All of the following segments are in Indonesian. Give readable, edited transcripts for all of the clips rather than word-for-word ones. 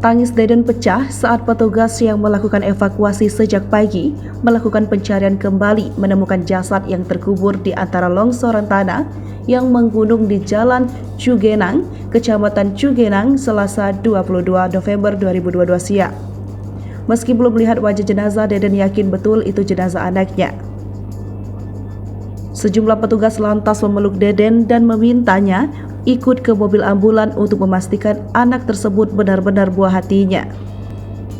Tangis Deden pecah saat petugas yang melakukan evakuasi sejak pagi melakukan pencarian kembali menemukan jasad yang terkubur di antara longsoran tanah yang menggunung di Jalan Cugenang, Kecamatan Cugenang, Selasa 22 November 2022 siang. Meski belum melihat wajah jenazah, Deden yakin betul itu jenazah anaknya. Sejumlah petugas lantas memeluk Deden dan memintanya ikut ke mobil ambulan untuk memastikan anak tersebut benar-benar buah hatinya.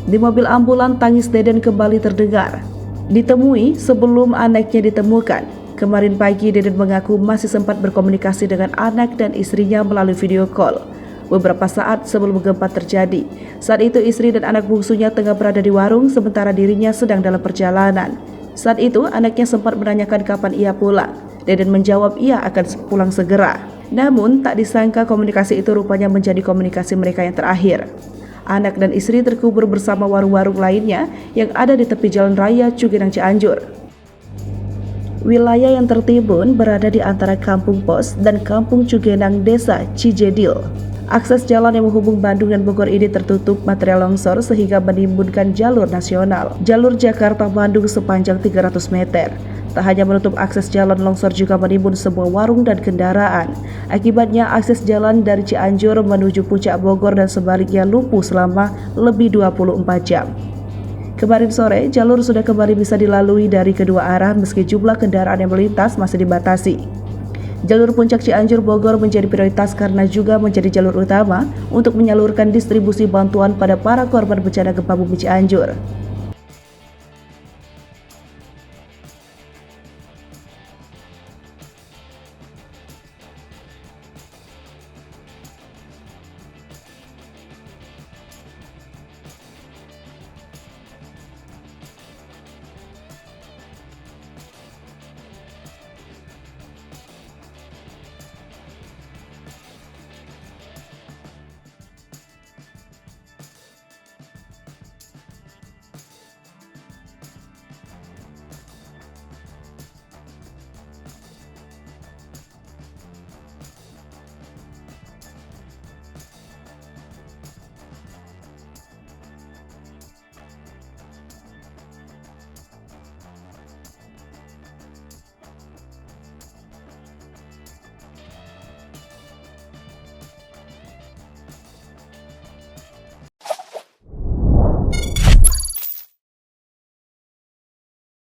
Di mobil ambulan, tangis Deden kembali terdengar. Ditemui sebelum anaknya ditemukan. Kemarin pagi, Deden mengaku masih sempat berkomunikasi dengan anak dan istrinya melalui video call beberapa saat sebelum gempa terjadi. Saat itu istri dan anak bungsunya tengah berada di warung, sementara dirinya sedang dalam perjalanan. Saat itu anaknya sempat menanyakan kapan ia pulang. Deden menjawab ia akan pulang segera. Namun tak disangka komunikasi itu rupanya menjadi komunikasi mereka yang terakhir. Anak dan istri terkubur bersama warung-warung lainnya yang ada di tepi jalan raya Cugenang Cianjur. Wilayah yang tertimbun berada di antara Kampung Pos dan Kampung Cugenang, Desa Cijedil. Akses jalan yang menghubung Bandung dan Bogor ini tertutup material longsor sehingga menimbunkan jalur nasional. Jalur Jakarta-Bandung sepanjang 300 meter. Tak hanya menutup akses jalan, longsor juga menimbun semua warung dan kendaraan. Akibatnya akses jalan dari Cianjur menuju Puncak Bogor dan sebaliknya lumpuh selama lebih 24 jam. Kemarin sore, jalur sudah kembali bisa dilalui dari kedua arah meski jumlah kendaraan yang melintas masih dibatasi. Jalur Puncak Cianjur Bogor menjadi prioritas karena juga menjadi jalur utama untuk menyalurkan distribusi bantuan pada para korban bencana gempa bumi Cianjur.